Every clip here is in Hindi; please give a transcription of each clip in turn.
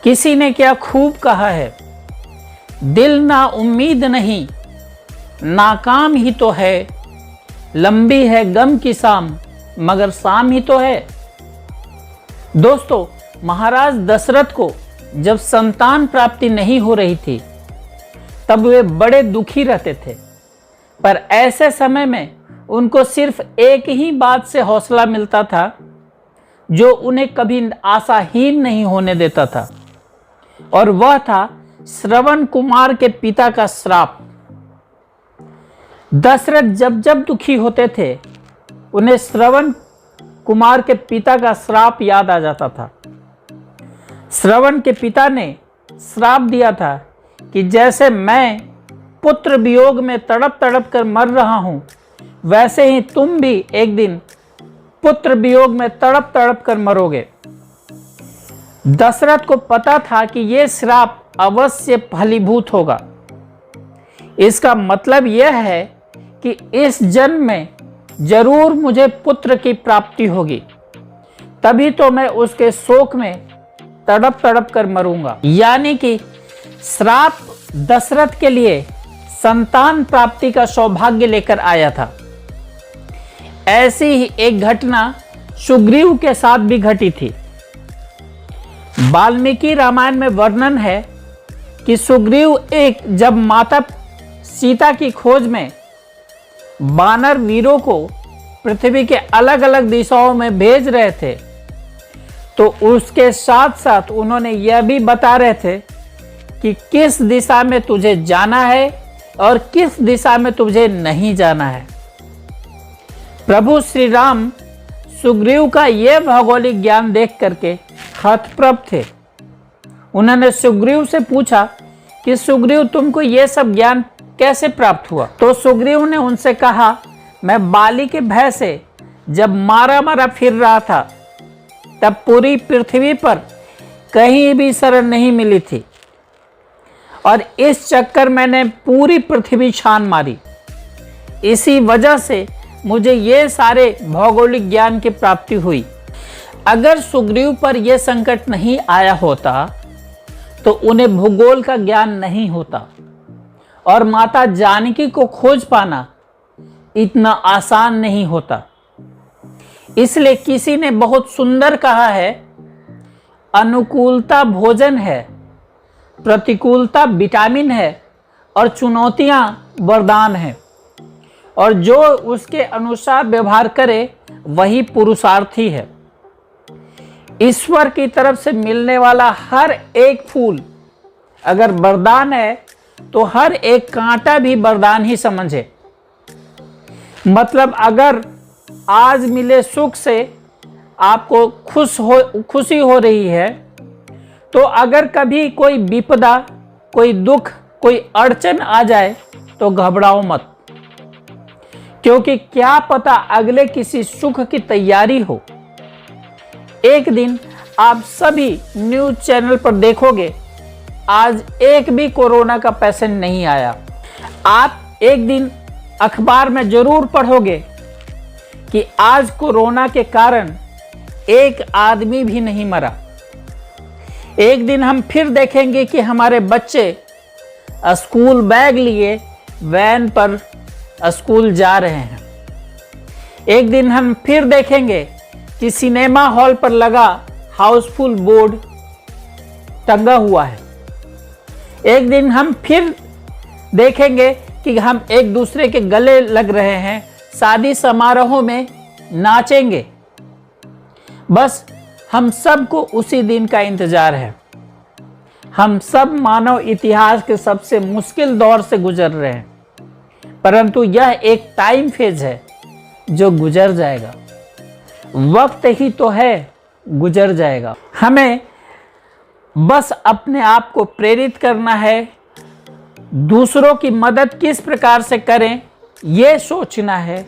किसी ने क्या खूब कहा है, दिल ना उम्मीद नहीं, नाकाम ही तो है, लंबी है गम की शाम मगर शाम ही तो है। दोस्तों, महाराज दशरथ को जब संतान प्राप्ति नहीं हो रही थी तब वे बड़े दुखी रहते थे, पर ऐसे समय में उनको सिर्फ एक ही बात से हौसला मिलता था जो उन्हें कभी आशाहीन नहीं होने देता था, और वह था श्रवण कुमार के पिता का श्राप। दशरथ जब जब दुखी होते थे उन्हें श्रवण कुमार के पिता का श्राप याद आ जाता था। श्रवण के पिता ने श्राप दिया था कि जैसे मैं पुत्र वियोग में तड़प तड़प कर मर रहा हूं, वैसे ही तुम भी एक दिन पुत्र वियोग में तड़प तड़प कर मरोगे। दशरथ को पता था कि यह श्राप अवश्य फलीभूत होगा। इसका मतलब यह है कि इस जन्म में जरूर मुझे पुत्र की प्राप्ति होगी, तभी तो मैं उसके शोक में तड़प तड़प कर मरूंगा। यानी कि श्राप दशरथ के लिए संतान प्राप्ति का सौभाग्य लेकर आया था। ऐसी ही एक घटना सुग्रीव के साथ भी घटी थी। वाल्मीकि रामायण में वर्णन है कि सुग्रीव जब माता सीता की खोज में वानर वीरों को पृथ्वी के अलग अलग दिशाओं में भेज रहे थे, तो उसके साथ साथ उन्होंने यह भी बता रहे थे कि किस दिशा में तुझे जाना है और किस दिशा में तुझे नहीं जाना है। प्रभु श्री राम सुग्रीव का यह भौगोलिक ज्ञान देख करके हतप्रभ थे। उन्होंने सुग्रीव से पूछा कि सुग्रीव, तुमको यह सब ज्ञान कैसे प्राप्त हुआ? तो सुग्रीव ने उनसे कहा, मैं बाली के भय से जब मारा मारा फिर रहा था तब पूरी पृथ्वी पर कहीं भी शरण नहीं मिली थी, और इस चक्कर मैंने पूरी पृथ्वी छान मारी। इसी वजह से मुझे ये सारे भौगोलिक ज्ञान की प्राप्ति हुई। अगर सुग्रीव पर यह संकट नहीं आया होता तो उन्हें भूगोल का ज्ञान नहीं होता, और माता जानकी को खोज पाना इतना आसान नहीं होता। इसलिए किसी ने बहुत सुंदर कहा है, अनुकूलता भोजन है, प्रतिकूलता विटामिन है और चुनौतियां वरदान है, और जो उसके अनुसार व्यवहार करे वही पुरुषार्थी है। ईश्वर की तरफ से मिलने वाला हर एक फूल अगर वरदान है तो हर एक कांटा भी वरदान ही समझे। मतलब अगर आज मिले सुख से आपको खुशी हो रही है, तो अगर कभी कोई विपदा, कोई दुख, कोई अड़चन आ जाए तो घबराओ मत, क्योंकि क्या पता अगले किसी सुख की तैयारी हो। एक दिन आप सभी न्यूज चैनल पर देखोगे आज एक भी कोरोना का पेशेंट नहीं आया। आप एक दिन अखबार में जरूर पढ़ोगे कि आज कोरोना के कारण एक आदमी भी नहीं मरा। एक दिन हम फिर देखेंगे कि हमारे बच्चे स्कूल बैग लिए वैन पर स्कूल जा रहे हैं। एक दिन हम फिर देखेंगे कि सिनेमा हॉल पर लगा हाउसफुल बोर्ड टंगा हुआ है। एक दिन हम फिर देखेंगे कि हम एक दूसरे के गले लग रहे हैं, शादी समारोहों में नाचेंगे। बस हम सबको उसी दिन का इंतजार है। हम सब मानव इतिहास के सबसे मुश्किल दौर से गुजर रहे हैं, परंतु यह एक टाइम फेज है जो गुजर जाएगा। वक्त ही तो है, गुजर जाएगा। हमें बस अपने आप को प्रेरित करना है, दूसरों की मदद किस प्रकार से करें ये सोचना है,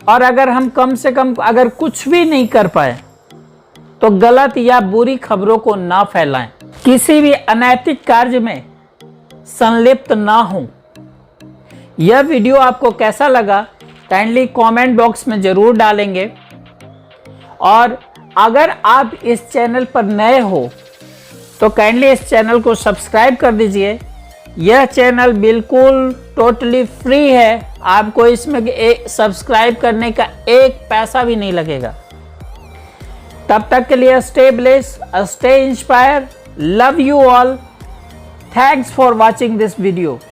और अगर हम कम से कम अगर कुछ भी नहीं कर पाए तो गलत या बुरी खबरों को ना फैलाएं, किसी भी अनैतिक कार्य में संलिप्त ना हो। यह वीडियो आपको कैसा लगा काइंडली कमेंट बॉक्स में जरूर डालेंगे, और अगर आप इस चैनल पर नए हो तो काइंडली इस चैनल को सब्सक्राइब कर दीजिए। यह चैनल बिल्कुल टोटली फ्री है, आपको इसमें सब्सक्राइब करने का एक पैसा भी नहीं लगेगा। तब तक के लिए stay bless, stay inspire, love you all, thanks for watching this video.